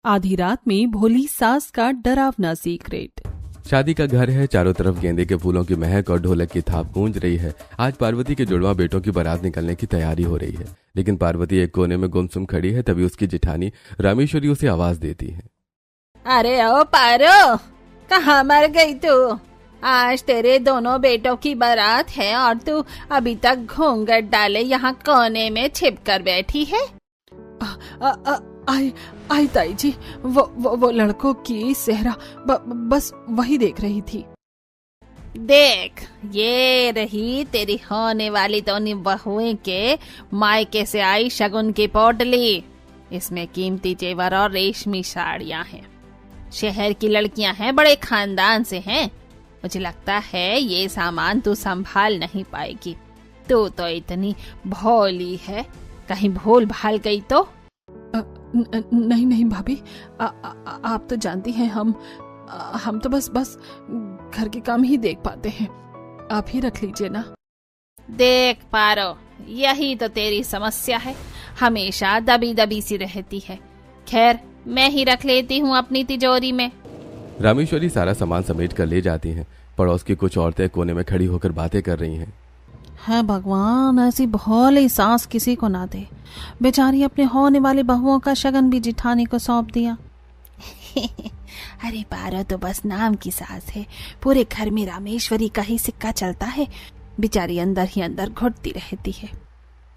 आधी रात में भोली सास का डरावना सीक्रेट। शादी का घर है, चारों तरफ गेंदे के फूलों की महक और ढोलक की थाप गूंज रही है। आज पार्वती के जुड़वा बेटों की बारात निकलने की तैयारी हो रही है, लेकिन पार्वती एक कोने में गुमसुम खड़ी है। तभी उसकी जेठानी रामेश्वरी उसे आवाज देती है। अरे ओ पारो, कहाँ मर गई तू? आज तेरे दोनों बेटों की बारात है और तू अभी तक घूंघट डाले यहाँ कोने में छिप कर बैठी है। आई ताई जी, वो लड़कों की सेहरा बस वही देख रही थी। देख, ये रही तेरी होने वाली दोनों बहुएं के मायके से आई शगुन की पोटली। इसमें कीमती जेवर और रेशमी साड़ियां हैं। शहर की लड़कियां हैं, बड़े खानदान से हैं। मुझे लगता है ये सामान तू संभाल नहीं पाएगी। तू तो इतनी भोली है, कहीं भूल भाल गई तो? नहीं भाभी, आप तो जानती हैं हम तो बस घर के काम ही देख पाते हैं। आप ही रख लीजिए ना। देख पारो, यही तो तेरी समस्या है, हमेशा दबी दबी सी रहती है। खैर, मैं ही रख लेती हूँ अपनी तिजोरी में। रामेश्वरी सारा सामान समेट कर ले जाती हैं। पड़ोस की कुछ औरतें कोने में खड़ी होकर बातें कर रही हैं। है भगवान, ऐसी भोली सास किसी को ना दे। बेचारी अपने होने वाली बहुओं का शगन भी जिठानी को सौंप दिया। अरे पारो तो बस नाम की सास है, पूरे घर में रामेश्वरी का ही सिक्का चलता है। बेचारी अंदर ही अंदर घुटती रहती है।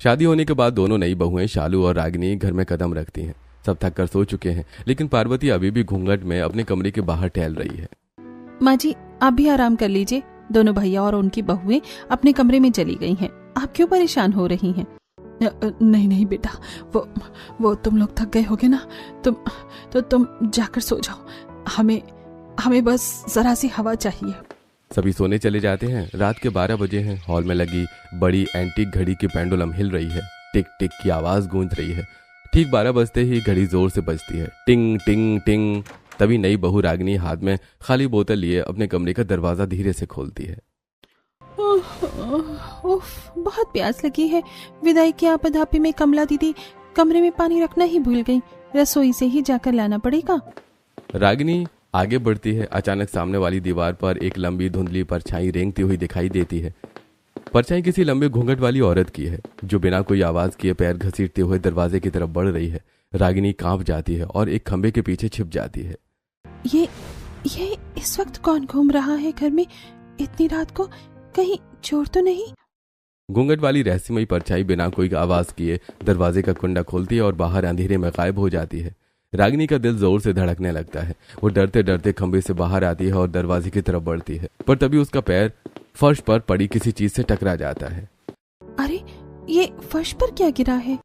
शादी होने के बाद दोनों नई बहुएं शालू और रागिनी घर में कदम रखती हैं। सब थक कर सो चुके हैं, लेकिन पार्वती अभी भी घूंघट में अपने कमरे के बाहर टहल रही है। माँ जी, आप भी आराम कर लीजिए। दोनों भैया और उनकी बहुएं अपने कमरे में चली गई हैं। आप क्यों परेशान हो रही हैं? नहीं बेटा, वो तुम लोग थक गए होगे ना, तुम जाकर सो जाओ। हमें बस जरा सी हवा चाहिए। सभी सोने चले जाते हैं। रात के 12 बजे हैं। हॉल में लगी बड़ी एंटीक घड़ी की पेंडुलम हिल रही है। टिक टिक की आवाज गूंज रही है। ठीक 12 बजते ही घड़ी जोर से बजती है, टिंग टिंग टिंग। तभी नई बहू रागिनी हाथ में खाली बोतल लिए अपने कमरे का दरवाजा धीरे से खोलती है। उफ, बहुत प्यास लगी है। विदाई की आपाधापी में कमला दीदी कमरे में पानी रखना ही भूल गई। रसोई से ही जाकर लाना पड़ेगा। रागिनी आगे बढ़ती है। अचानक सामने वाली दीवार पर एक लंबी धुंधली परछाई रेंगती हुई दिखाई देती है। परछाई किसी लंबे घूंघट वाली औरत की है, जो बिना कोई आवाज किए पैर घसीटते हुए दरवाजे की तरफ बढ़ रही है। रागिनी कांप जाती है और एक खंबे के पीछे छिप जाती है। ये इस वक्त कौन घूम रहा है घर में इतनी रात को? कहीं चोर तो नहीं? घूंघट वाली रहस्यमयी परछाई बिना कोई आवाज किए दरवाजे का कुंडा खोलती है और बाहर अंधेरे में गायब हो जाती है। रागिनी का दिल जोर से धड़कने लगता है। वो डरते डरते खंबे से बाहर आती है और दरवाजे की तरफ बढ़ती है, पर तभी उसका पैर फर्श पर पड़ी किसी चीज से टकरा जाता है। अरे, ये फर्श पर क्या गिरा है?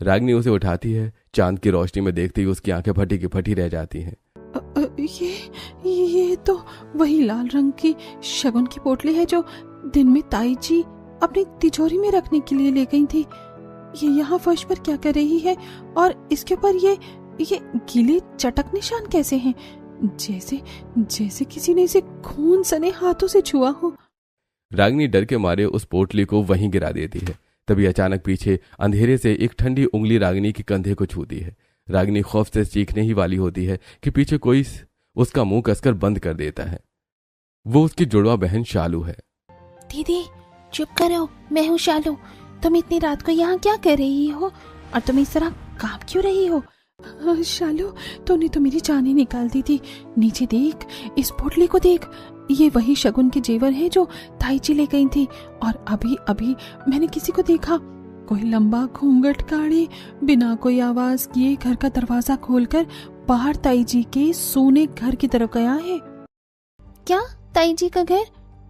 रागिनी उसे उठाती है। चांद की रोशनी में देखते ही उसकी आंखें फटी की फटी रह जाती हैं। ये तो वही लाल रंग की शगुन की पोटली है जो दिन में ताई जी अपनी तिजोरी में रखने के लिए ले गई थी। ये यहाँ फर्श पर क्या कर रही है? और इसके ऊपर ये गीले चटक निशान कैसे हैं? जैसे किसी ने इसे खून सने हाथों से छुआ हो। रागिनी डर के मारे उस पोटली को वहीं गिरा देती है। तभी अचानक पीछे अंधेरे से एक ठंडी उंगली रागिनी के कंधे को छूती है। रागिनी खौफ से चीखने ही वाली होती है कि पीछे कोई उसका मुंह कसकर बंद कर देता है। वो उसकी जुड़वा बहन शालू है। दीदी चुप करो, मैं हूँ शालू। तुम इतनी रात को यहाँ क्या कर रही हो और तुम इस तरह कांप क्यों रही हो? शालू, तूने तो मेरी जान ही निकाल दी थी। नीचे देख, इस पोटली को देख। ये वही शगुन के जेवर है जो ताई जी ले गई थी। और अभी मैंने किसी को देखा, कोई लंबा घूंघट काढ़े बिना कोई आवाज किए घर का दरवाजा खोलकर बाहर ताई जी के सोने घर की तरफ गया है। क्या ताई जी का घर?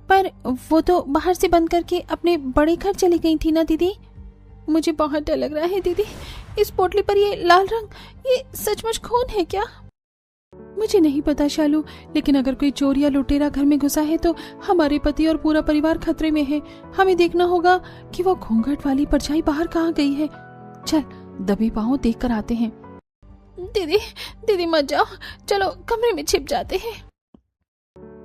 पर वो तो बाहर से बंद करके अपने बड़े घर चली गई थी ना दीदी। मुझे बहुत डर लग रहा है दीदी। इस पोटली पर ये लाल रंग, ये सचमुच खून है क्या? मुझे नहीं पता शालू, लेकिन अगर कोई चोर या लुटेरा घर में घुसा है तो हमारे पति और पूरा परिवार खतरे में है। हमें देखना होगा कि वो घूंघट वाली परछाई बाहर कहाँ गई है। चल, दबे पांव देख कर आते हैं। दीदी मत जाओ, चलो कमरे में छिप जाते हैं।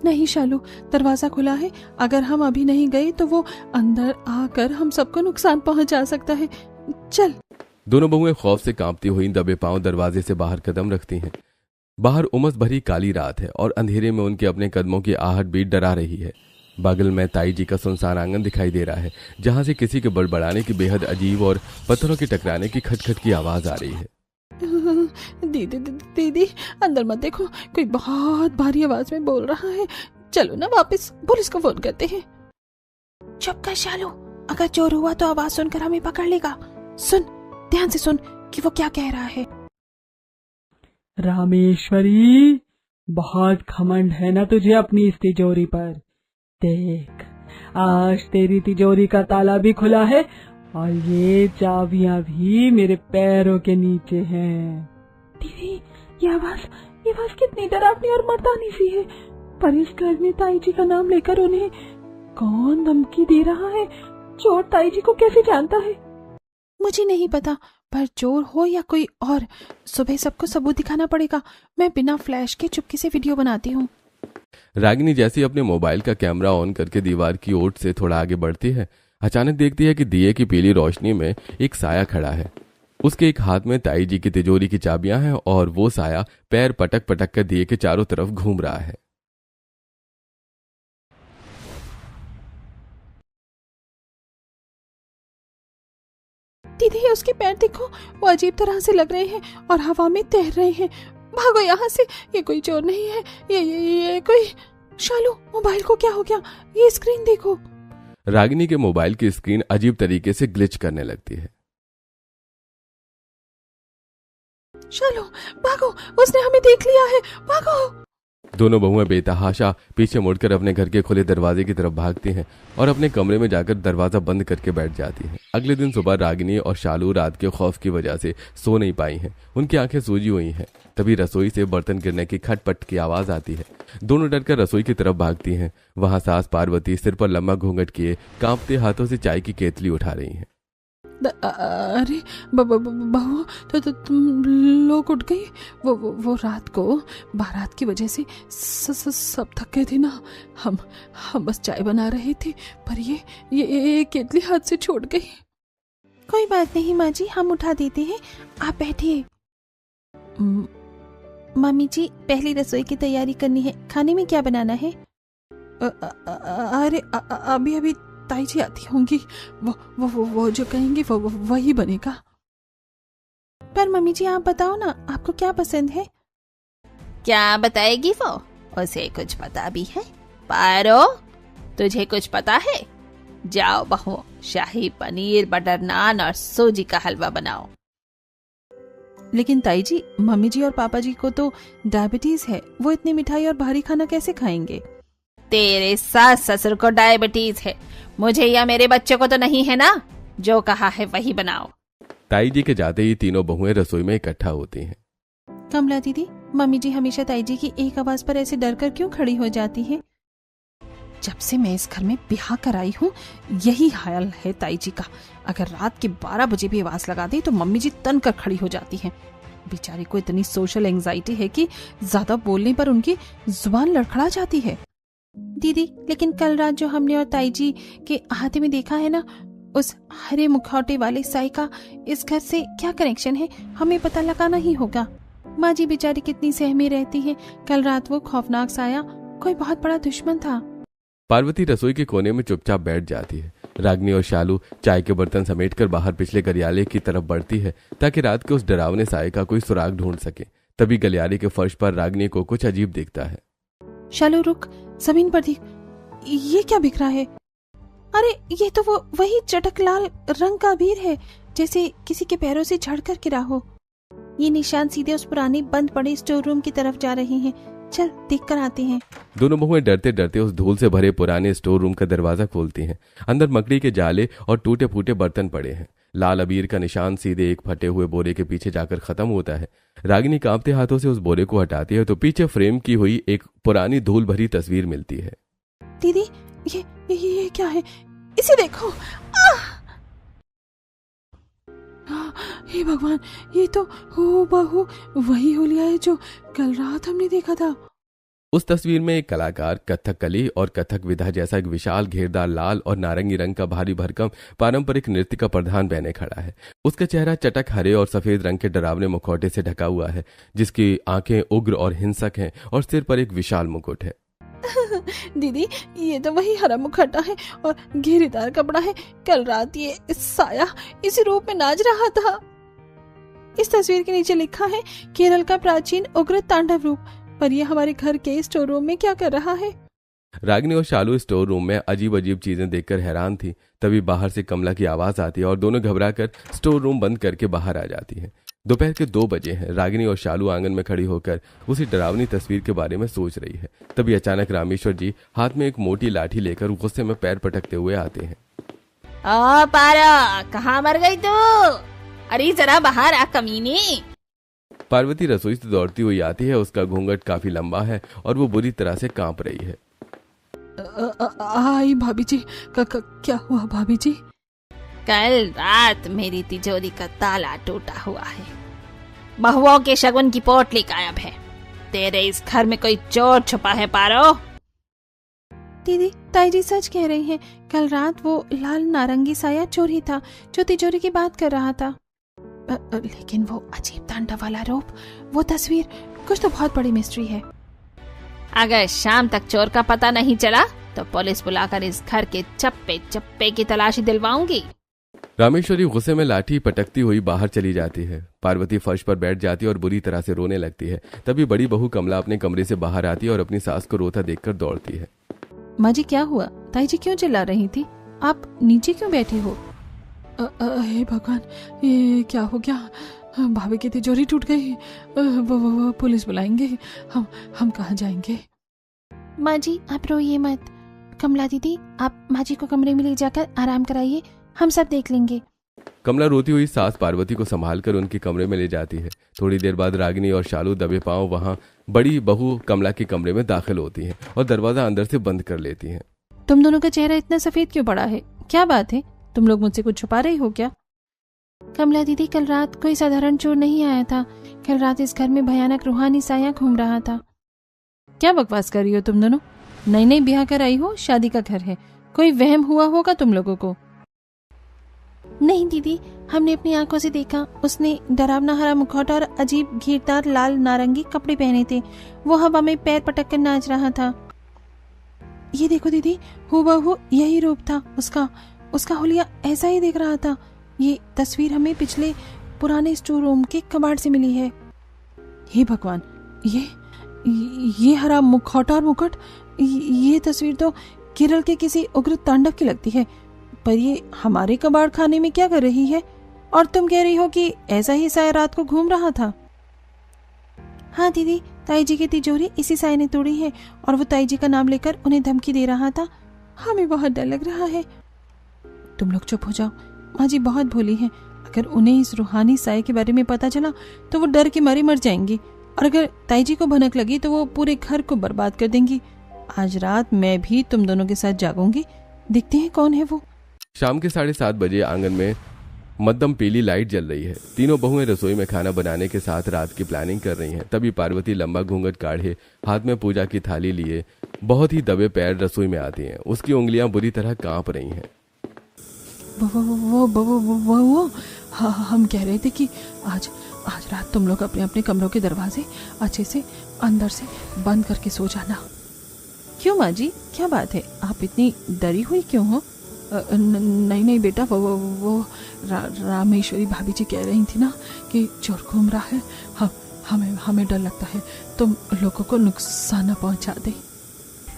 नहीं शालू, दरवाजा खुला है। अगर हम अभी नहीं गए तो वो अंदर आकर हम सबको नुकसान पहुंचा सकता है। चल। दोनों बहुएं खौफ से कांपती हुई दबे पांव दरवाजे से बाहर कदम रखती हैं। बाहर उमस भरी काली रात है और अंधेरे में उनके अपने कदमों की आहट भी डरा रही है। बगल में ताई जी का सुनसान आंगन दिखाई दे रहा है, जहां से किसी के बड़बड़ाने की बेहद अजीब और पत्थरों के टकराने की खटखट की आवाज आ रही है। दीदी दीदी, अंदर मत देखो, कोई बहुत भारी आवाज में बोल रहा है। चलो ना वापस पुलिस को फोन करते हैं। चुप कर शालू, अगर चोर हुआ तो आवाज सुनकर हमें पकड़ लेगा। सुन, ध्यान से सुन कि वो क्या कह रहा है। रामेश्वरी, बहुत घमंड है ना तुझे अपनी इस तिजोरी पर। देख, आज तेरी तिजोरी का ताला भी खुला है और ये चाबियां भी मेरे पैरों के नीचे हैं। दीदी, ये आवाज कितनी डरावनी और मर्दानी सी है। पर इस घर में ताई जी का नाम लेकर उन्हें कौन धमकी दे रहा है? चोर ताई जी को कैसे जानता है? मुझे नहीं पता, पर चोर हो या कोई और, सुबह सबको सबूत दिखाना पड़ेगा। मैं बिना फ्लैश के चुपके से वीडियो बनाती हूँ। रागिनी जैसे अपने मोबाइल का कैमरा ऑन करके दीवार की ओर से थोड़ा आगे बढ़ती है, अचानक देखती है कि दिए की पीली रोशनी में एक साया खड़ा है। उसके एक हाथ में ताई जी की तिजोरी की चाबियां हैं और वो साया पैर पटक पटक कर दिए के चारों तरफ घूम रहा है। दीदी, उसके पैर देखो, वो अजीब तरह से लग रहे हैं और हवा में तैर रहे हैं। भागो यहाँ से, ये कोई चोर नहीं है, ये कोई। शालू, मोबाइल को क्या हो गया? ये स्क्रीन देखो। रागिनी के मोबाइल की स्क्रीन अजीब तरीके से ग्लिच करने लगती है। शालू, भागो, उसने हमें देख लिया है, भागो। दोनों बहुएं बेतहाशा पीछे मुड़कर अपने घर के खुले दरवाजे की तरफ भागती हैं और अपने कमरे में जाकर दरवाजा बंद करके बैठ जाती हैं। अगले दिन सुबह रागिनी और शालू रात के खौफ की वजह से सो नहीं पाई हैं। उनकी आंखें सूजी हुई हैं। तभी रसोई से बर्तन गिरने की खटपट की आवाज आती है। दोनों डरकर रसोई की तरफ भागती हैं। वहां सास पार्वती सिर पर लंबा घूंघट किए कांपते हाथों से चाय की केतली उठा रही हैं। अरे बहू, तो तुम लोग उठ गई? वो रात को बारात की वजह से सब थक गए थे ना। हम बस चाय बना रहे थे, पर ये केतली हाथ से छूट गई। कोई बात नहीं माँ जी, हम उठा देते हैं, आप बैठिए। मम्मी जी, पहली रसोई की तैयारी करनी है। खाने में क्या बनाना है? अरे अभी ताई जी आती होंगी, वो जो कहेंगे वो वही बनेगा। पर मम्मी जी, आप बताओ ना, आपको क्या पसंद है? क्या बताएगी वो? उसे कुछ पता भी है? पारो, तुझे कुछ पता है? जाओ बहू, शाही पनीर, बटर नान और सूजी का हलवा बनाओ। लेकिन ताई जी, मम्मी जी और पापा जी को तो डायबिटीज है, वो इतनी मिठाई और भारी खाना कैसे खाएंगे? तेरे सास ससुर को डायबिटीज है, मुझे या मेरे बच्चे को तो नहीं है ना। जो कहा है वही बनाओ। ताई जी के जाते ही तीनों बहुएं रसोई में इकट्ठा होती हैं। कमला दीदी, मम्मी जी हमेशा ताई जी की एक आवाज पर ऐसे डरकर क्यों खड़ी हो जाती है? जब से मैं इस घर में ब्याह कराई हूँ, यही हाल है ताई जी का। अगर रात के 12 बजे भी आवाज लगा दी तो मम्मी जी तन कर खड़ी हो जाती हैं। बेचारी को इतनी सोशल एंजाइटी है कि ज्यादा बोलने पर उनकी जुबान लड़खड़ा जाती है। दीदी, लेकिन कल रात जो हमने और ताई जी के हाथे में देखा है ना, उस हरे मुखौटे वाले साई का इस घर से क्या कनेक्शन है, हमें पता लगाना ही होगा। माँ जी बेचारी कितनी सहमी रहती है। कल रात वो खौफनाक साया कोई बहुत बड़ा दुश्मन था। पार्वती रसोई के कोने में चुपचाप बैठ जाती है। रागिनी और शालू चाय के बर्तन समेटकर बाहर पिछले गलियारे की तरफ बढ़ती है ताकि रात के उस डरावने साये का कोई सुराग ढूंढ सके। तभी गलियारे के फर्श पर रागिनी को कुछ अजीब दिखता है। शालू रुक, जमीन पर देख, ये क्या बिख रहा है? अरे ये तो वो वही चटक लाल रंग का अबीर है, जैसे किसी के पैरों से झड़कर गिरा हो। ये निशान सीधे उस पुराने बंद पड़े स्टोर रूम की तरफ जा रहे हैं। चल देखकर आते हैं। दोनों बहुएं डरते डरते उस धूल से भरे पुराने स्टोर रूम का दरवाजा खोलती हैं। अंदर मकड़ी के जाले और टूटे फूटे बर्तन पड़े हैं। लाल अबीर का निशान सीधे एक फटे हुए बोरे के पीछे जाकर खत्म होता है। रागिनी कांपते हाथों से उस बोरे को हटाती है तो पीछे फ्रेम की हुई एक पुरानी धूल भरी तस्वीर मिलती है। दीदी, ये क्या है? इसे देखो। हे भगवान, ये तो हूबहू वही हुलिया है जो कल रात हमने देखा था। उस तस्वीर में एक कलाकार कथकली और कथक विधा जैसा एक विशाल घेरदार लाल और नारंगी रंग का भारी भरकम पारंपरिक नृत्य का प्रधान पहने खड़ा है। उसका चेहरा चटक हरे और सफेद रंग के डरावने मुखौटे से ढका हुआ है, जिसकी आंखें उग्र और हिंसक हैं और सिर पर एक विशाल मुकुट है। दीदी, ये तो वही हरा मुखौटा है और घेरीदार कपड़ा है। कल रात ये साया इसी रूप में नाच रहा था। इस तस्वीर के नीचे लिखा है केरल का प्राचीन उग्र तांडव रूप। पर ये हमारे घर के स्टोर रूम में क्या कर रहा है? रागिनी और शालू स्टोर रूम में अजीब अजीब चीजें देखकर हैरान थी। तभी बाहर से कमला की आवाज आती है और दोनों घबराकर स्टोर रूम बंद करके बाहर आ जाती हैं। दोपहर के 2 बजे हैं। रागिनी और शालू आंगन में खड़ी होकर उसी डरावनी तस्वीर के बारे में सोच रही है। तभी अचानक रामेश्वर जी हाथ में एक मोटी लाठी लेकर गुस्से में पैर पटकते हुए आते हैं। ओ पारा, कहाँ मर गई तू? अरे जरा बाहर आ कमीनी। पार्वती रसोई से दौड़ती हुई आती है। उसका घूंघट काफी लंबा है और वो बुरी तरह से कांप रही है। आई भाभी जी, क्या हुआ भाभी जी? कल रात मेरी तिजोरी का ताला टूटा हुआ है। बहुओं के शगुन की पोटली गायब है। तेरे इस घर में कोई चोर छुपा है पारो। दीदी, ताई जी सच कह रही हैं। कल रात वो लाल नारंगी साया चोरी था जो तिजोरी की बात कर रहा था। लेकिन वो अजीब तांडव वाला रूप, वो तस्वीर, कुछ तो बहुत बड़ी मिस्ट्री है। अगर शाम तक चोर का पता नहीं चला तो पुलिस बुलाकर इस घर के चप्पे चप्पे की तलाशी दिलवाऊंगी। रामेश्वरी गुस्से में लाठी पटकती हुई बाहर चली जाती है। पार्वती फर्श पर बैठ जाती है और बुरी तरह से रोने लगती है। तभी बड़ी बहू कमला अपने कमरे से बाहर आती है और अपनी सास को रोता देखकर दौड़ती है। माँ जी, क्या हुआ? ताई जी क्यों चिल्ला रही थी? आप नीचे क्यों बैठी हो? हे भगवान, ये क्या हो गया? भाभी की तिजोरी टूट गई। वो पुलिस बुलाएंगे। हम कहाँ जाएंगे? माँ जी, आप रोइए मत। कमला दीदी, आप माँ जी को कमरे में ले जाकर आराम कराइए, हम सब देख लेंगे। कमला रोती हुई सास पार्वती को संभालकर उनके कमरे में ले जाती है। थोड़ी देर बाद रागिनी और शालू दबे पांव वहां बड़ी बहू कमला के कमरे में दाखिल होती हैं और दरवाजा अंदर से बंद कर लेती हैं। तुम दोनों का चेहरा इतना सफेद क्यों पड़ा है? क्या बात है? तुम लोग मुझसे कुछ छुपा रही हो क्या? कमला दीदी, कल रात कोई साधारण चोर नहीं आया था। कल रात इस घर में भयानक रूहानी साया घूम रहा था। क्या बकवास कर रही हो तुम दोनों? नई ब्याह कर आई हो, शादी का घर है, कोई वहम हुआ होगा तुम लोगों को। नहीं दीदी, हमने अपनी आंखों से देखा। उसने डरावना हरा मुखौटा और अजीब घेरदार लाल नारंगी कपड़े पहने थे। वो हवा में पैर पटक कर नाच रहा था। ये देखो दीदी, हूबहू यही रूप था उसका हुलिया ऐसा ही देख रहा था। ये तस्वीर हमें पिछले पुराने स्टोर रूम के कबाड़ से मिली है। हे भगवान, ये हरा मुखौटा और मुकुट, ये तस्वीर तो केरल के किसी उग्र तांडव की लगती है। पर ये हमारे कबाड़ खाने में क्या कर रही है? और तुम कह रही हो कि ऐसा ही साया रात को घूम रहा था? हाँ दीदी, ताई जी की तिजोरी इसी साये ने तोड़ी है और वो ताई जी का नाम लेकर उन्हें धमकी दे रहा था। हमें बहुत डर लग रहा है। तुम लोग चुप हो जाओ। माँ जी बहुत भोली हैं। अगर उन्हें इस रूहानी साये के बारे में पता चला तो वो डर के मारे मर जाएंगी, और अगर ताई जी को भनक लगी तो वो पूरे घर को बर्बाद कर देंगी। आज रात मैं भी तुम दोनों के साथ जागूंगी। देखते हैं कौन है वो। शाम के 7:30 बजे आंगन में मध्यम पीली लाइट जल रही है। तीनों बहुएं रसोई में खाना बनाने के साथ रात की प्लानिंग कर रही हैं। तभी पार्वती लंबा घूंघट काढ़े हाथ में पूजा की थाली लिए बहुत ही दबे पैर रसोई में आती हैं। उसकी उंगलियां बुरी तरह कांप रही हैं। वो हम कह रहे थे कि आज रात तुम लोग अपने अपने कमरों के दरवाजे अच्छे से अंदर से बंद करके सो जाना। क्यों माँ जी, क्या बात है? आप इतनी डरी हुई क्यों हो? नहीं बेटा, वो रामेश्वरी भाभी जी कह रही थी ना कि चोर घूम रहा है। हमें डर लगता है तुम लोगों को नुकसान न पहुंचा दे।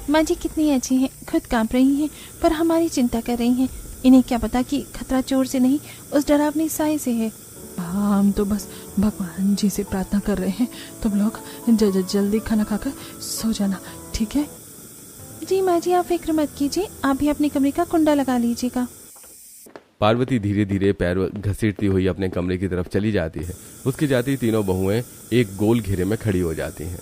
माँ जी कितनी अच्छी हैं, खुद कांप रही हैं पर हमारी चिंता कर रही हैं। इन्हें क्या पता कि खतरा चोर से नहीं, उस डरावनी साये से है। हम तो बस भगवान जी से प्रार्थना कर रहे हैं। तुम लोग जल्दी खाना खाकर सो जाना, ठीक है? जी माँ जी, आप फिक्र मत कीजिए, आप भी अपने कमरे का कुंडा लगा लीजिएगा। पार्वती धीरे धीरे पैर घसीटती हुई अपने कमरे की तरफ चली जाती है। उसके जाती तीनों बहुएं एक गोल घेरे में खड़ी हो जाती हैं।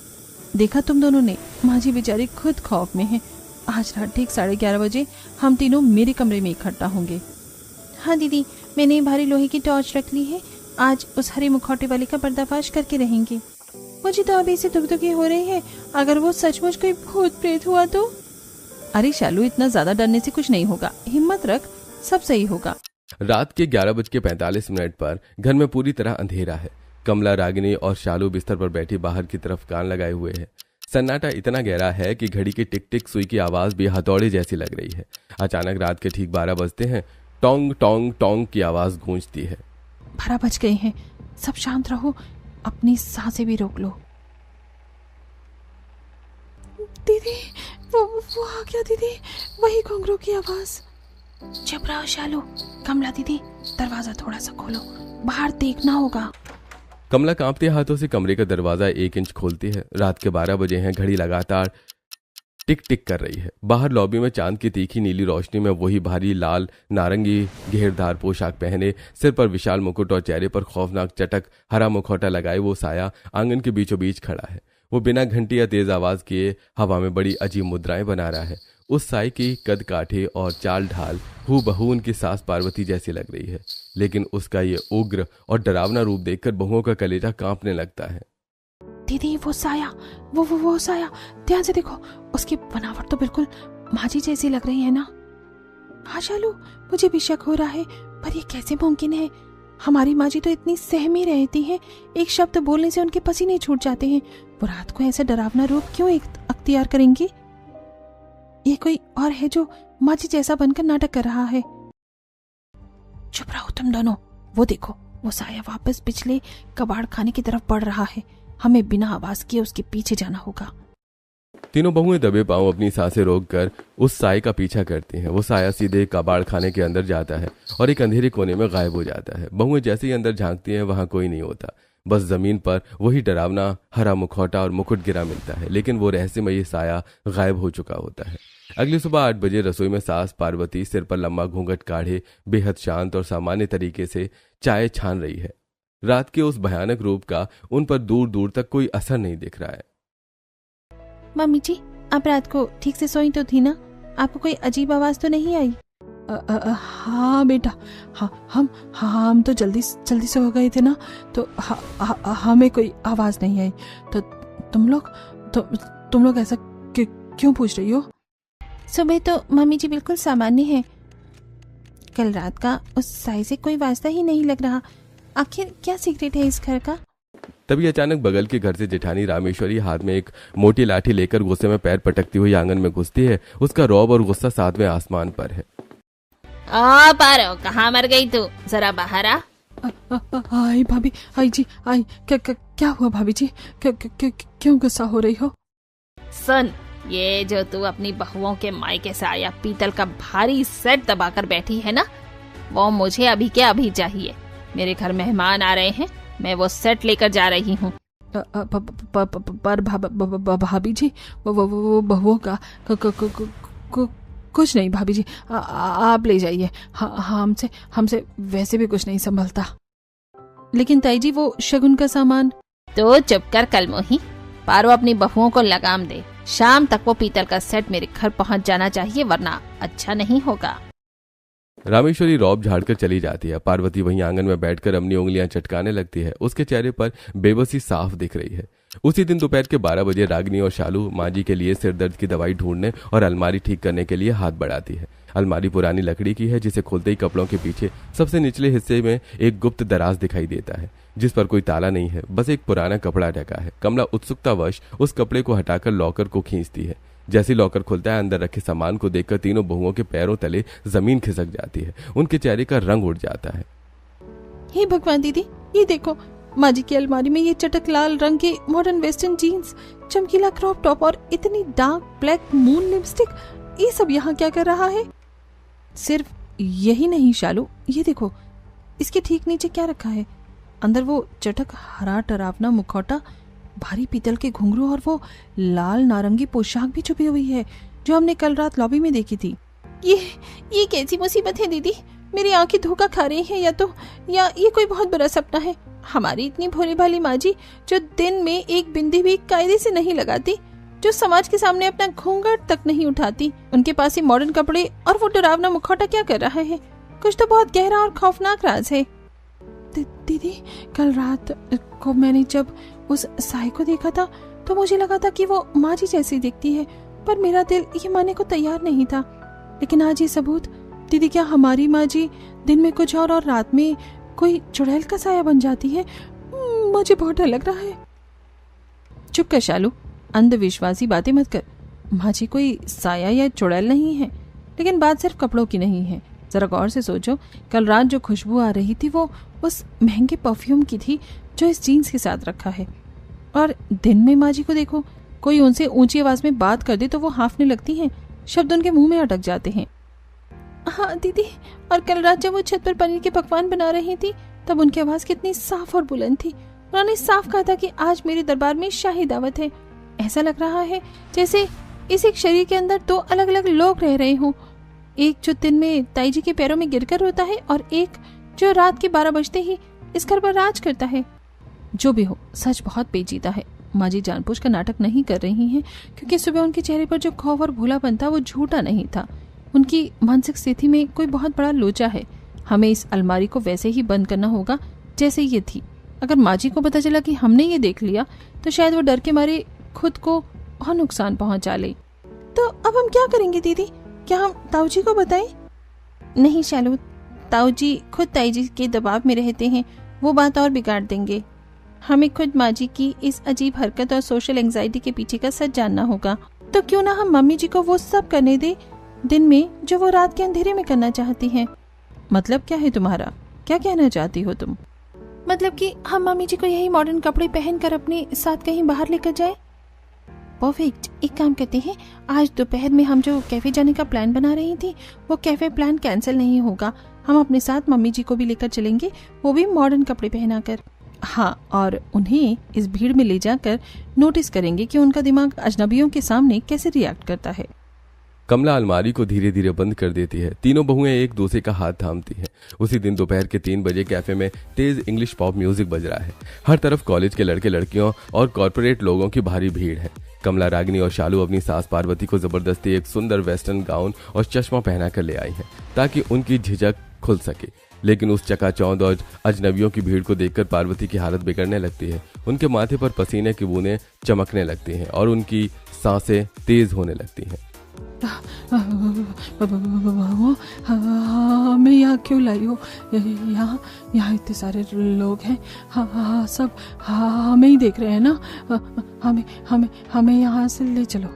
देखा तुम दोनों ने, माँ जी बेचारी खुद खौफ में है। आज रात ठीक 11:30 बजे हम तीनों मेरे कमरे में इकट्ठा होंगे। हाँ दीदी, मैंने भारी लोहे की टॉर्च रख ली है। आज उस हरे मुखौटे वाले का पर्दाफाश करके रहेंगे। मुझे तो अभी से दुखदुखी हो रही है। अगर वो सचमुच कोई भूत प्रेत हुआ तो। अरे शालू, इतना ज्यादा डरने से कुछ नहीं होगा, हिम्मत रख, सब सही होगा। रात के 11:45 पर घर में पूरी तरह अंधेरा है। कमला, रागिनी और शालू बिस्तर पर बैठी बाहर की तरफ कान लगाए हुए हैं। सन्नाटा इतना गहरा है कि घड़ी की टिक टिक सुई की आवाज भी हथौड़े जैसी लग रही है। अचानक रात के ठीक 12 बजते हैं। टोंग टोंग टोंग की आवाज गूंजती है। 12 बज गए हैं, सब शांत रहो, अपनी सांसें भी रोक लो। दीदी, वो आ गया दीदी, वही घुंघरू की आवाज। चुप रहो शालू। कमला दीदी, दरवाजा थोड़ा सा खोलो, बाहर देखना होगा। कमला कांपते हाथों से कमरे का दरवाजा 1 इंच खोलती है। रात के 12 बजे हैं। घड़ी लगातार टिक टिक कर रही है। बाहर लॉबी में चांद की तीखी नीली रोशनी में वही भारी लाल नारंगी घेरदार पोशाक पहने, सिर पर विशाल मुकुट और चेहरे पर खौफनाक चटक हरा मुखौटा लगाए वो साया आंगन के बीचों बीच खड़ा है। वो बिना घंटी या तेज आवाज किए हवा में बड़ी अजीब मुद्राएं बना रहा है। उस साई की कद काठे और चाल ढाल हूबहू उनकी सास पार्वती जैसी लग रही है, लेकिन उसका ये उग्र और डरावना रूप देखकर बहुओं का कलेजा कांपने लगता है। दीदी, वो साया, वो साया, ध्यान से देखो, उसकी बनावट तो बिल्कुल माजी जैसी लग रही है ना। हाँ शालू, मुझे भी शक हो रहा है, पर ये कैसे मुमकिन है? हमारी माजी तो इतनी सहमी रहती है, एक शब्द बोलने से उनके पसीने छूट जाते हैं। वो रात को ऐसा डरावना रूप क्यों अख्तियार करेंगी? ये कोई और है जो माजी जैसा बनकर नाटक कर रहा है। चुप रहो तुम दोनों। वो देखो, वो साया वापस पिछले कबाड़ खाने की तरफ बढ़ रहा है। हमें बिना आवाज किए उसके पीछे जाना होगा। तीनों बहुएं दबे पांव अपनी सांसें रोककर उस साय का पीछा करती हैं। वो साया सीधे कबाड़ खाने के अंदर जाता है और एक अंधेरे कोने में गायब हो जाता है। बहुएं जैसे ही अंदर झांकती हैं, वहां कोई नहीं होता। बस जमीन पर वही डरावना हरा मुखौटा और मुकुट गिरा मिलता है, लेकिन वो रहस्यमयी साया गायब हो चुका होता है। अगली सुबह 8 बजे रसोई में सास पार्वती सिर पर लंबा घूंघट काढ़े बेहद शांत और सामान्य तरीके से चाय छान रही है। रात के उस भयानक रूप का उन पर दूर दूर तक कोई असर नहीं दिख रहा है। मम्मी जी, आप रात को ठीक से सोई तो थी ना? आपको कोई अजीब आवाज तो नहीं आई? हाँ बेटा, हम तो जल्दी से हो गए थे ना, तो हमें कोई आवाज नहीं आई। तो तुम लोग ऐसा क्यों पूछ रही हो? सुबह तो मम्मी जी बिल्कुल सामान्य है। कल रात का उस साई से कोई वास्ता ही नहीं लग रहा। आखिर क्या सीक्रेट है इस घर का? तभी अचानक बगल के घर से जेठानी रामेश्वरी हाथ में एक मोटी लाठी लेकर गुस्से में पैर पटकती हुई आंगन में घुसती है। उसका रौब और गुस्सा सातवें आसमान पर है। पारो, कहाँ मर गई तू? जरा बाहर आ। आई भाभी, आई जी, आई। क्या हुआ भाभी जी? क्यों गुस्सा हो रही हो? सुन, ये जो तू अपनी बहुओं के मायके से आया पीतल का भारी सेट दबाकर बैठी है ना, वो मुझे अभी के अभी चाहिए। मेरे घर मेहमान आ रहे हैं, मैं वो सेट लेकर जा रही हूँ। पर भाभी जी, वो बहुओं का कुछ नहीं भाभी जी, आप ले जाइए। हमसे वैसे भी कुछ नहीं संभलता। लेकिन ताई जी, वो शगुन का सामान। तो चुप कर कलमोही। पारो, अपनी बहुओं को लगाम दे। शाम तक वो पीतल का सेट मेरे घर पहुंच जाना चाहिए, वरना अच्छा नहीं होगा। रामेश्वरी रौब झाड़कर चली जाती है। पार्वती वहीं आंगन में बैठकर अपनी उंगलियां चटकाने लगती है। उसके चेहरे पर बेबसी साफ दिख रही है। उसी दिन दोपहर के 12 बजे रागिनी और शालू माजी के लिए सिरदर्द की दवाई ढूंढने और अलमारी ठीक करने के लिए हाथ बढ़ाती है। अलमारी पुरानी लकड़ी की है, जिसे खोलते ही कपड़ों के पीछे सबसे निचले हिस्से में एक गुप्त दराज दिखाई देता है, जिस पर कोई ताला नहीं है, बस एक पुराना कपड़ा ढका है। कमला उत्सुकतावश उस कपड़े को हटाकर लॉकर को खींचती है। जैसे लॉकर खुलता है, अंदर रखे सामान को देखकर तीनों बहुओं के पैरों तले जमीन खिसक जाती है। उनके चेहरे का रंग उड़ जाता है। हे भगवान दीदी, ये देखो, माजी की अलमारी में ये चटक लाल रंग के मॉडर्न वेस्टर्न जीन्स, चमकीला क्रॉप टॉप और इतनी डार्क ब्लैक मून लिपस्टिक, ये सब यहाँ क्या कर रहा है? सिर्फ यही नहीं शालू, ये देखो, इसके ठीक नीचे क्या रखा है? अंदर वो चटक हरा डरावना मुखौटा, भारी पीतल के घुंघरू और वो लाल नारंगी पोशाक भी छुपी हुई है, जो हमने कल रात लॉबी में देखी थी। ये कैसी मुसीबत है दीदी? मेरी आंखें धोखा खा रही हैं, या ये कोई बहुत बड़ा सपना है? हमारी इतनी भोली भाली माजी, जो दिन में एक बिंदी भी कायदे से नहीं लगाती, जो समाज के सामने अपना घूंघट तक नहीं उठाती, उनके पास ये मॉडर्न कपड़े और वो डरावना मुखौटा क्या कर रहा है? कुछ तो बहुत गहरा और खौफनाक राज है। दीदी, कल रात को मैंने जब उस साई को देखा था तो मुझे लगा था कि वो माँ जी जैसी दिखती है, पर मेरा दिल ये मानने को तैयार नहीं था। लेकिन आज ये सबूत, दीदी क्या हमारी माँ जी दिन में कुछ और रात में कोई चुड़ैल का साया बन जाती है? मुझे बहुत डर लग रहा है। चुप कर शालू, अंधविश्वासी बातें मत कर। माँ जी कोई साया या चुड़ैल नहीं है, लेकिन बात सिर्फ कपड़ों की नहीं है। जरा गौर से सोचो, कल रात जो खुशबू आ रही थी वो उस महंगे परफ्यूम की थी जो इस जीन्स के साथ रखा है। और दिन में माँ जी को देखो, कोई उनसे ऊंची आवाज में बात कर दे तो वो हांफने लगती हैं, शब्द उनके मुंह में अटक जाते हैं। हाँ दीदी, और कल रात जब वो छत पर पनीर के पकवान बना रही थी तब उनकी आवाज कितनी साफ और बुलंद थी। उन्होंने साफ कहा था कि आज मेरे दरबार में शाही दावत है। ऐसा लग रहा है जैसे इस एक शरीर के अंदर दो अलग अलग लोग रह रहे हों, एक जो दिन में ताई जी के पैरों में गिरकर रोता है और एक जो रात के 12 बजते ही इस घर पर राज करता है। जो भी हो, सच बहुत पेचीदा है। माँ जी जानबूझ कर नाटक नहीं कर रही हैं, क्योंकि सुबह उनके चेहरे पर जो खौफ और भूलापन था वो झूठा नहीं था। उनकी मानसिक स्थिति में कोई बहुत बड़ा लोचा है। हमें इस अलमारी को वैसे ही बंद करना होगा जैसे ये थी। अगर माँ जी को पता चला कि हमने ये देख लिया तो शायद वो डर के मारे खुद को और नुकसान पहुंचा ले। तो अब हम क्या करेंगे दीदी? क्या हम ताऊ जी को बताएं? नहीं शालू, ताऊ जी खुद ताई जी के दबाव में रहते हैं, वो बात और बिगाड़ देंगे। हमें खुद माँ जी की इस अजीब हरकत और सोशल एंजाइटी के पीछे का सच जानना होगा। तो क्यों ना हम मम्मी जी को वो सब करने दे दिन में जो वो रात के अंधेरे में करना चाहती हैं। मतलब क्या है तुम्हारा? क्या कहना चाहती हो तुम? मतलब कि हम मम्मी जी को यही मॉडर्न कपड़े पहनकर अपने साथ कहीं बाहर लेकर जाए। परफेक्ट, एक काम करते हैं, आज दोपहर में हम जो कैफे जाने का प्लान बना रही थी वो कैफे प्लान कैंसिल नहीं होगा। हम अपने साथ मम्मी जी को भी लेकर चलेंगे, वो भी मॉडर्न कपड़े पहनाकर। हाँ, और उन्हें इस भीड़ में ले जाकर नोटिस करेंगे कि उनका दिमाग अजनबियों के सामने कैसे रिएक्ट करता है। कमला अलमारी को धीरे धीरे बंद कर देती है। तीनों बहुएं एक दूसरे का हाथ थामती हैं। उसी दिन दोपहर के 3 बजे कैफे में तेज इंग्लिश पॉप म्यूजिक बज रहा है। हर तरफ कॉलेज के लड़के लड़कियों और कॉर्पोरेट लोगों की भारी भीड़ है। कमला, रागिनी और शालू अपनी सास पार्वती को जबरदस्ती एक सुंदर वेस्टर्न गाउन और चश्मा पहना कर ले आई है ताकि उनकी झिझक खुल सके। लेकिन उस चकाचौंध और अजनबियों की भीड़ को देखकर पार्वती की हालत बिगड़ने लगती है। उनके माथे पर पसीने की बूंदें चमकने लगती हैं और उनकी सांसें तेज होने लगती हैं। मैं यहाँ क्यों लाई हो? यहाँ इतने सारे लोग हैं, सब हमें ही देख रहे हैं ना। हमें यहाँ से ले चलो,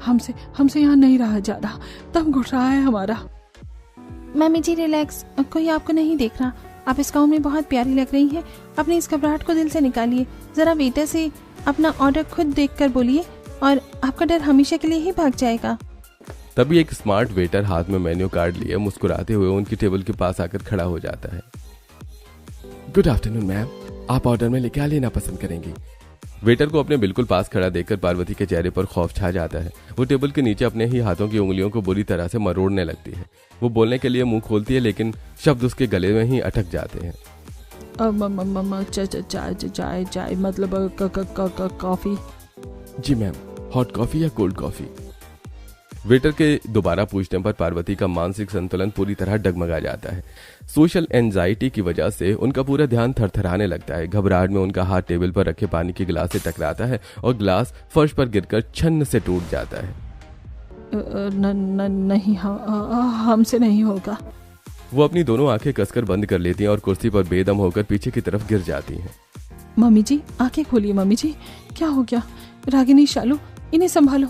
हमसे यहाँ नहीं रहा जा रहा, दम घुट रहा है हमारा। मम्मी जी रिलैक्स, कोई आपको नहीं देख रहा। आप इस गाउन में बहुत प्यारी लग रही हैं। अपनी इस घबराहट को दिल से निकालिए। जरा वेटर से अपना ऑर्डर खुद देखकर बोलिए और आपका डर हमेशा के लिए ही भाग जाएगा। तभी एक स्मार्ट वेटर हाथ में मेन्यू कार्ड लिए मुस्कुराते हुए उनकी टेबल के पास आकर खड़ा हो जाता है। गुड आफ्टरनून मैम, आप ऑर्डर में क्या लेना पसंद करेंगी? वेटर को अपने बिल्कुल पास खड़ा देखकर पार्वती के चेहरे पर खौफ छा जाता है। वो टेबल के नीचे अपने ही हाथों की उंगलियों को बुरी तरह से मरोड़ने लगती है। वो बोलने के लिए मुंह खोलती है लेकिन शब्द उसके गले में ही अटक जाते हैं। चाय मतलब कॉफी। जी मैम, हॉट कॉफी या कोल्ड कॉफी? वेटर के दोबारा पूछने पर पार्वती का मानसिक संतुलन पूरी तरह डगमगा जाता है। सोशल एंजाइटी की वजह से उनका पूरा ध्यान थरथराने लगता है। घबराहट में उनका हाथ टेबल पर रखे पानी के गिलास से टकराता है और गिलास फर्श पर गिरकर छन्न से टूट जाता है। नहीं, हमसे नहीं होगा। वो अपनी दोनों आंखें कसकर बंद कर लेती हैं और कुर्सी पर बेदम होकर पीछे की तरफ गिर जाती हैं। मम्मी जी, आंखें खोलिए। मम्मी जी, क्या हो गया? रागिनी, शालू, इन्हें संभालो।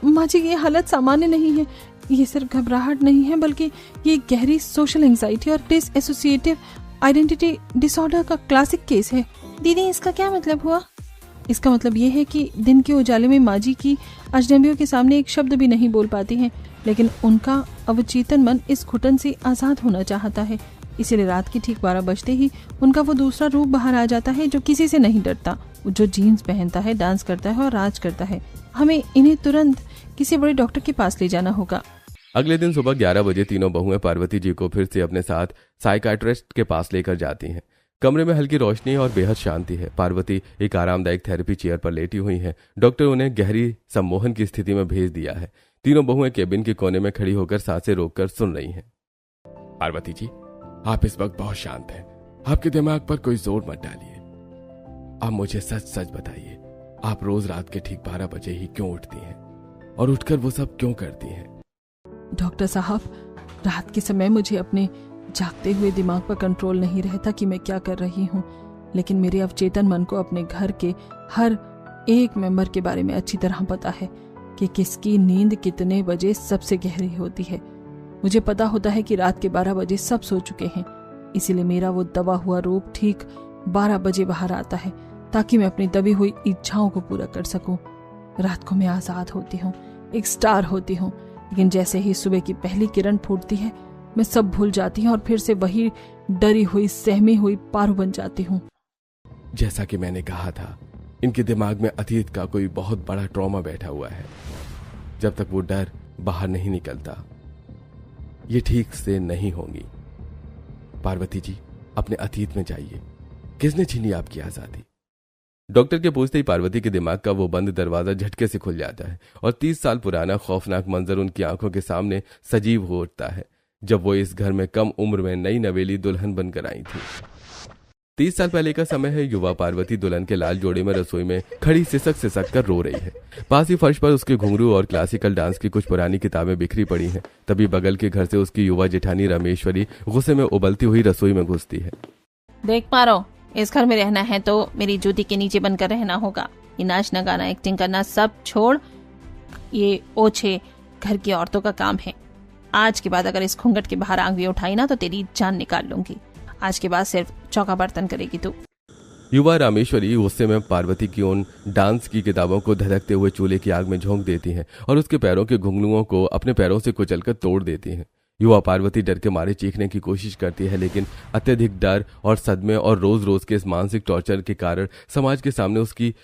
माँ जी, ये हालत सामान्य नहीं है। ये सिर्फ घबराहट नहीं है बल्कि ये गहरी सोशल एंजाइटी और डिसएसोसिएटिव आइडेंटिटी डिसऑर्डर का क्लासिक केस है। दीदी, इसका क्या मतलब हुआ? इसका मतलब ये है कि दिन के उजाले में माँ जी की अजनबियों के सामने एक शब्द भी नहीं बोल पाती हैं, लेकिन उनका अवचेतन मन इस घुटन से आजाद होना चाहता है। इसीलिए रात के ठीक 12 बजते ही उनका वो दूसरा रूप बाहर आ जाता है जो किसी से नहीं डरता, जो जीन्स पहनता है, डांस करता है और राज करता है। हमें इन्हें तुरंत किसी बड़े डॉक्टर के पास ले जाना होगा। अगले दिन सुबह 11 बजे तीनों बहुएं पार्वती जी को फिर से अपने साथ साइकाइट्रिस्ट के पास लेकर जाती हैं। कमरे में हल्की रोशनी और बेहद शांति है। पार्वती एक आरामदायक थेरेपी चेयर पर लेटी हुई है। डॉक्टर उन्हें गहरी सम्मोहन की स्थिति में भेज दिया है। तीनों बहुएं केबिन के कोने में खड़ी होकर सांसें रोककर सुन रही हैं। पार्वती जी, आप इस वक्त बहुत शांत हैं। आपके दिमाग पर कोई जोर मत डालिए। आप मुझे सच सच बताइए, आप रोज रात के ठीक 12 बजे ही क्यों उठती हैं और उठकर वो सब क्यों करती हैं? डॉक्टर साहब, रात के समय मुझे अपने जागते हुए दिमाग पर कंट्रोल नहीं रहता कि मैं क्या कर रही हूँ, लेकिन मेरे अवचेतन मन को अपने घर के हर एक मेंबर के बारे में अच्छी तरह पता है कि किसकी नींद कितने बजे सबसे गहरी होती है। मुझे पता होता है कि रात के 12 बजे सब सो चुके हैं, इसीलिए मेरा वो दबा हुआ रूप ठीक 12 बजे बाहर आता है ताकि मैं अपनी दबी हुई इच्छाओं को पूरा कर सकूं। रात को मैं आजाद होती हूँ, एक स्टार होती हूँ, लेकिन जैसे ही सुबह की पहली किरण फूटती है मैं सब भूल जाती हूँ और फिर से वही डरी हुई सहमी हुई पारू बन जाती हूँ। जैसा कि मैंने कहा था, इनके दिमाग में अतीत का कोई बहुत बड़ा ट्रॉमा बैठा हुआ है। जब तक वो डर बाहर नहीं निकलता ये ठीक से नहीं होंगी। पार्वती जी, अपने अतीत में जाइए। किसने छीनी आपकी आजादी? डॉक्टर के पूछते ही पार्वती के दिमाग का वो बंद दरवाजा झटके से खुल जाता है और 30 साल पुराना खौफनाक मंजर उनकी आंखों के सामने सजीव हो उठता है, जब वो इस घर में कम उम्र में नई नवेली दुल्हन बनकर आई थी। 30 साल पहले का समय है। युवा पार्वती दुल्हन के लाल जोड़े में रसोई में खड़ी सिसक कर रो रही है। पास ही फर्श पर उसके घुंघरू और क्लासिकल डांस की कुछ पुरानी किताबें बिखरी पड़ी हैं। तभी बगल के घर से उसकी युवा जेठानी रामेश्वरी गुस्से में उबलती हुई रसोई में घुसती है। देख पारो, इस घर में रहना है तो मेरी जूती के नीचे बनकर रहना होगा। ये नाचना गाना एक्टिंग करना सब छोड़, ये ओछे घर की औरतों का काम है। आज के बाद अगर इस घूंघट के बाहर आंख भी उठाई ना तो तेरी जान निकाल लूंगी। आज के बाद सिर्फ चौका बर्तन करेगी तू। युवा रामेश्वरी गुस्से में पार्वती की उन डांस की किताबों को धधकते हुए चूल्हे की आग में झोंक देती हैं और उसके पैरों के घुंघरूओं को अपने पैरों से कुचलकर तोड़ देती हैं। युवा पार्वती डर के मारे चीखने की कोशिश करती है, लेकिन अत्यधिक डर और सदमे और रोज रोज के इस मानसिक टॉर्चर के कारण समाज के सामने उसकी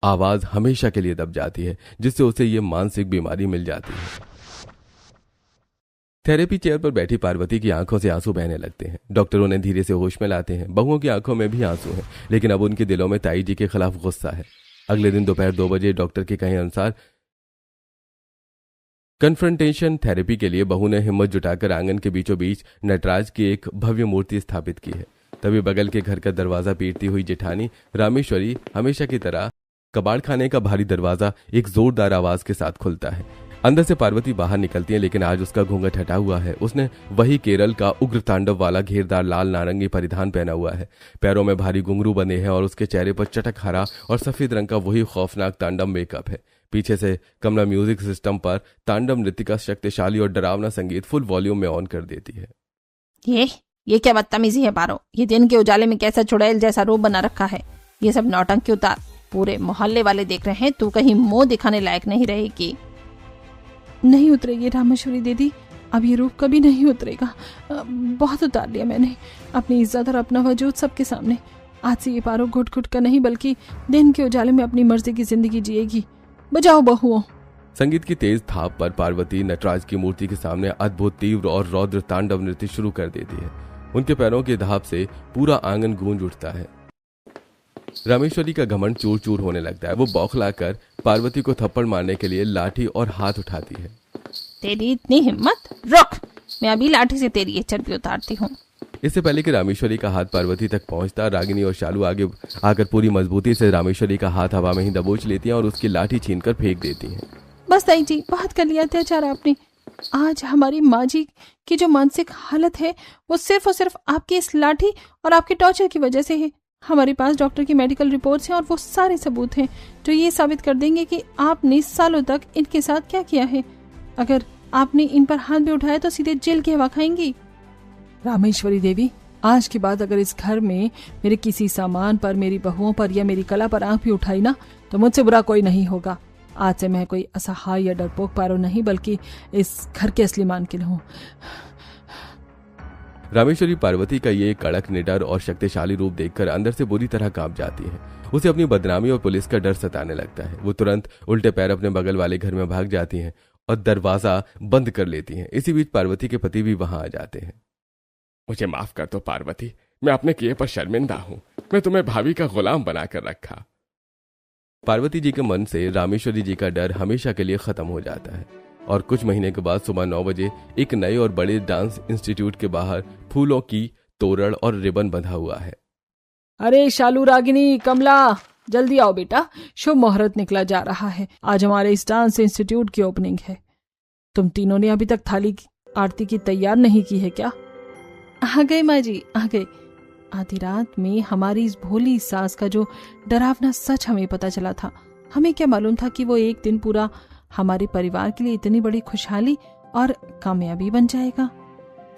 आवाज हमेशा के लिए दब जाती है, जिससे उसे ये मानसिक बीमारी मिल जाती है। थेरेपी चेयर पर बैठी पार्वती की आंखों से आंसू बहने लगते हैं। डॉक्टर उन्हें धीरे से होश में लाते हैं। बहुओं की आंखों में भी आंसू हैं, लेकिन अब उनके दिलों में ताई जी के खिलाफ गुस्सा है। अगले दिन दोपहर 2 बजे डॉक्टर के कहे अनुसार कन्फ्रंटेशन थेरेपी के लिए बहू ने हिम्मत जुटाकर आंगन के बीचों बीच नटराज की एक भव्य मूर्ति स्थापित की है। तभी बगल के घर का दरवाजा पीटती हुई जेठानी रामेश्वरी हमेशा की तरह कबाड़ खाने का भारी दरवाजा एक जोरदार आवाज के साथ खुलता है। अंदर से पार्वती बाहर निकलती है, लेकिन आज उसका घूंघट हटा हुआ है। उसने वही केरल का उग्र तांडव वाला घेरदार लाल नारंगी परिधान पहना हुआ है। पैरों में भारी घुंघरू बंधे हैं और उसके चेहरे पर चटक हरा और सफेद रंग का वही खौफनाक तांडव मेकअप है। पीछे से कमला म्यूजिक सिस्टम पर तांडव नृत्य का शक्तिशाली और डरावना संगीत फुल वॉल्यूम में ऑन कर देती है। ये क्या बदतमीजी है पारो? ये दिन के उजाले में कैसा चुड़ैल जैसा रूप बना रखा है? ये सब नौटंकी उतार। पूरे मोहल्ले वाले देख रहे हैं, तू कहीं मुंह दिखाने लायक नहीं रहेगी। नहीं उतरेगी रामेश्वरी दीदी, अब ये रूप कभी नहीं उतरेगा। बहुत उतार लिया मैंने अपनी इज्जत और अपना वजूद सबके सामने। आज से ये पारो घुट घुट का नहीं बल्कि दिन के उजाले में अपनी मर्जी की जिंदगी जिएगी। बजाओ बहुओं। संगीत की तेज थाप पर पार्वती नटराज की मूर्ति के सामने अद्भुत तीव्र और रौद्र तांडव नृत्य शुरू कर देती है। उनके पैरों के धाप से पूरा आंगन गूंज उठता है। रामेश्वरी का घमंड चूर चूर होने लगता है। वो बौखलाकर पार्वती को थप्पड़ मारने के लिए लाठी और हाथ उठाती है। तेरी इतनी हिम्मत? रुक, मैं अभी लाठी से तेरी ये चर्बी उतारती हूँ। इससे पहले कि रामेश्वरी का हाथ पार्वती तक पहुंचता, रागिनी और शालू आगे आकर पूरी मजबूती से रामेश्वरी का हाथ हवा में ही दबोच लेती हैं और उसकी लाठी छीनकर फेंक देती हैं। बस ताई जी, बहुत कर लिया अत्याचार आपने। आज हमारी माँ जी की जो मानसिक हालत है वो सिर्फ और सिर्फ आपकी इस लाठी और आपके टॉर्चर की वजह से है। हमारे पास डॉक्टर की मेडिकल रिपोर्ट्स हैं और वो सारे सबूत हैं जो ये साबित कर देंगे कि आपने सालों तक इनके साथ क्या किया है। अगर आपने इन पर हाथ भी उठाया तो सीधे जेल की हवा खाएंगी। रामेश्वरी देवी, आज के बाद अगर इस घर में मेरे किसी सामान पर, मेरी बहुओं पर या मेरी कला पर आंख भी उठाई ना तो मुझसे बुरा कोई नहीं होगा। आज से मैं कोई असहाय या डरपोक पारो नहीं बल्कि इस घर के असली मालकिन हूँ। रामेश्वरी पार्वती का ये कड़क, निडर और शक्तिशाली रूप देखकर अंदर से बुरी तरह कांप जाती है। उसे अपनी बदनामी और पुलिस का डर सताने लगता है। वो तुरंत उल्टे पैर अपने बगल वाले घर में भाग जाती हैं और दरवाजा बंद कर लेती हैं। इसी बीच पार्वती के पति भी वहां आ जाते हैं। मुझे माफ कर दो पार्वती, मैं अपने किए पर शर्मिंदा हूँ। मैं तुम्हें भाभी का गुलाम बनाकर रखा। पार्वती जी के मन से रामेश्वरी जी का डर हमेशा के लिए खत्म हो जाता है और कुछ महीने के बाद सुबह 9 बजे एक नए और बड़े डांस इंस्टीट्यूट के बाहर फूलों की तोरण और रिबन बंधा हुआ है। अरे शालू, रागिनी, कमला, जल्दी आओ बेटा, शुभ मुहूर्त निकला जा रहा है। आज हमारे इस डांस इंस्टीट्यूट की ओपनिंग है। तुम तीनों ने अभी तक थाली की आरती की तैयार नहीं की है क्या? आ गए माँ जी, आ गए। आधी रात में हमारी इस भोली सास का जो डरावना सच हमें पता चला था। हमें क्या मालूम था कि वो एक दिन पूरा हमारे परिवार के लिए इतनी बड़ी खुशहाली और कामयाबी बन जाएगा।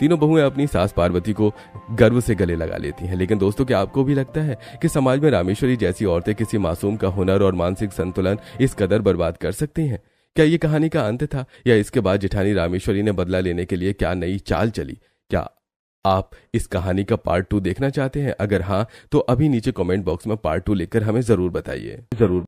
तीनों बहुएं अपनी सास पार्वती को गर्व से गले लगा लेती हैं। लेकिन दोस्तों, क्या आपको भी लगता है कि समाज में रामेश्वरी जैसी औरतें किसी मासूम का हुनर और मानसिक संतुलन इस कदर बर्बाद कर सकती हैं? क्या ये कहानी का अंत था, या इसके बाद जेठानी रामेश्वरी ने बदला लेने के लिए क्या नई चाल चली? क्या आप इस कहानी का पार्ट 2 देखना चाहते हैं? अगर हाँ, तो अभी नीचे कमेंट बॉक्स में पार्ट 2 लिखकर हमें जरूर बताइए। जरूर।